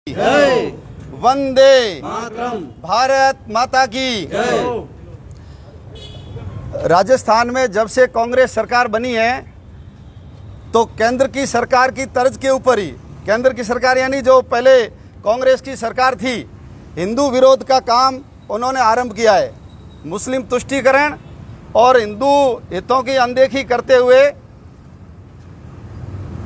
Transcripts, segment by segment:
जय। वंदे मातरम। भारत माता की जय। राजस्थान में जब से कांग्रेस सरकार बनी है तो केंद्र की सरकार की तर्ज के ऊपर ही, केंद्र की सरकार यानी जो पहले कांग्रेस की सरकार थी, हिंदू विरोध का काम उन्होंने आरंभ किया है। मुस्लिम तुष्टीकरण और हिंदू हितों की अनदेखी करते हुए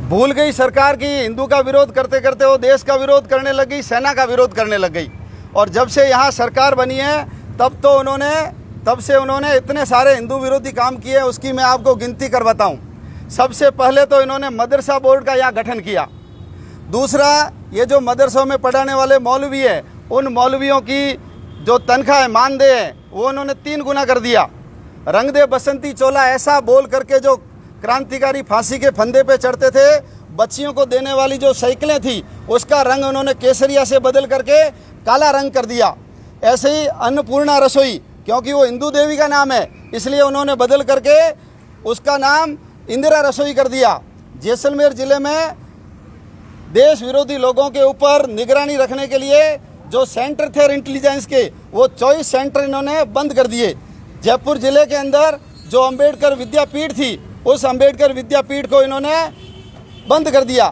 भूल गई सरकार की हिंदू का विरोध करते करते वो देश का विरोध करने लग गई, सेना का विरोध करने लग गई। और जब से यहाँ सरकार बनी है तब से उन्होंने इतने सारे हिंदू विरोधी काम किए, उसकी मैं आपको गिनती कर बताऊँ। सबसे पहले तो इन्होंने मदरसा बोर्ड का यहाँ गठन किया। दूसरा, ये जो मदरसों में पढ़ाने वाले मौलवी हैं, उन मौलवियों की जो तनख्वाह है, मानदेय है, वो उन्होंने 3 गुना कर दिया। रंग दे बसंती चोला ऐसा बोल करके जो क्रांतिकारी फांसी के फंदे पे चढ़ते थे, बच्चियों को देने वाली जो साइकिलें थी उसका रंग उन्होंने केसरिया से बदल करके काला रंग कर दिया। ऐसे ही अन्नपूर्णा रसोई, क्योंकि वो हिंदू देवी का नाम है इसलिए उन्होंने बदल करके उसका नाम इंदिरा रसोई कर दिया। जैसलमेर ज़िले में देश विरोधी लोगों के ऊपर निगरानी रखने के लिए जो सेंटर थे इंटेलिजेंस के, वो 24 सेंटर इन्होंने बंद कर दिए। जयपुर ज़िले के अंदर जो अंबेडकर विद्यापीठ थी, उस अंबेडकर विद्यापीठ को इन्होंने बंद कर दिया।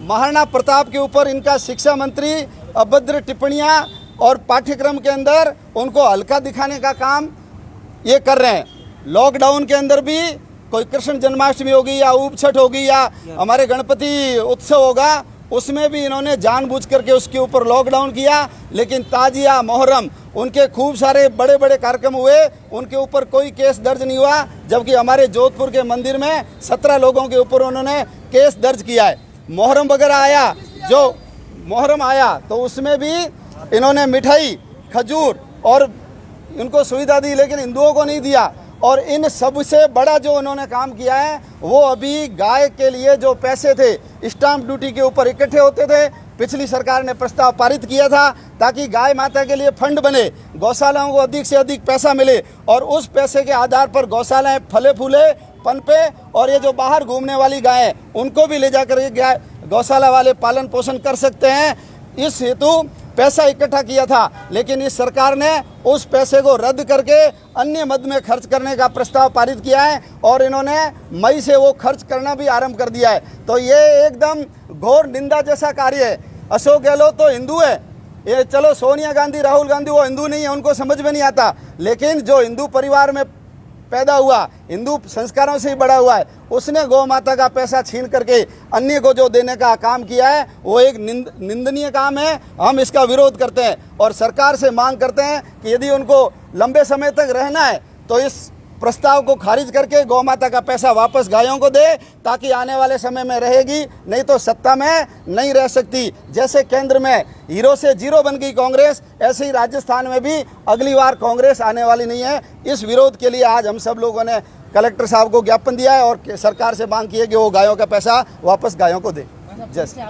महाराणा प्रताप के ऊपर इनका शिक्षा मंत्री अभद्र टिप्पणियां और पाठ्यक्रम के अंदर उनको हल्का दिखाने का काम ये कर रहे हैं। लॉकडाउन के अंदर भी कोई कृष्ण जन्माष्टमी होगी या ऊब छठ होगी या हमारे गणपति उत्सव होगा, उसमें भी इन्होंने जानबूझ करके उसके ऊपर लॉकडाउन किया। लेकिन ताजिया, मोहर्रम, उनके खूब सारे बड़े बड़े कार्यक्रम हुए, उनके ऊपर कोई केस दर्ज नहीं हुआ। जबकि हमारे जोधपुर के मंदिर में 17 लोगों के ऊपर उन्होंने केस दर्ज किया है। मोहर्रम वगैरह आया, जो मोहर्रम आया तो उसमें भी इन्होंने मिठाई, खजूर और उनको सुविधा दी, लेकिन हिंदुओं को नहीं दिया। और इन सबसे बड़ा जो उन्होंने काम किया है, वो अभी गाय के लिए जो पैसे थे स्टाम्प ड्यूटी के ऊपर इकट्ठे होते थे, पिछली सरकार ने प्रस्ताव पारित किया था ताकि गाय माता के लिए फंड बने, गौशालाओं को अधिक से अधिक पैसा मिले और उस पैसे के आधार पर गौशालाएं फले फूले पनपे और ये जो बाहर घूमने वाली गायें उनको भी ले जाकर के गौशाला वाले पालन पोषण कर सकते हैं। इस हेतु पैसा इकट्ठा किया था, लेकिन इस सरकार ने उस पैसे को रद्द करके अन्य मद में खर्च करने का प्रस्ताव पारित किया है और इन्होंने मई से वो खर्च करना भी आरंभ कर दिया है। तो ये एकदम घोर निंदा जैसा कार्य है। अशोक गहलोत तो हिंदू है, ये चलो सोनिया गांधी, राहुल गांधी वो हिंदू नहीं है, उनको समझ में नहीं आता, लेकिन जो हिंदू परिवार में पैदा हुआ, हिंदू संस्कारों से ही बड़ा हुआ है, उसने गौ माता का पैसा छीन करके अन्य को जो देने का काम किया है, वो एक निंदनीय काम है। हम इसका विरोध करते हैं और सरकार से मांग करते हैं कि यदि उनको लंबे समय तक रहना है तो इस प्रस्ताव को खारिज करके गौ माता का पैसा वापस गायों को दे, ताकि आने वाले समय में रहेगी, नहीं तो सत्ता में नहीं रह सकती। जैसे केंद्र में हीरो से जीरो बन गई कांग्रेस, ऐसे ही राजस्थान में भी अगली बार कांग्रेस आने वाली नहीं है। इस विरोध के लिए आज हम सब लोगों ने कलेक्टर साहब को ज्ञापन दिया है और सरकार से मांग की है कि वो गायों का पैसा वापस गायों को दे। जैसे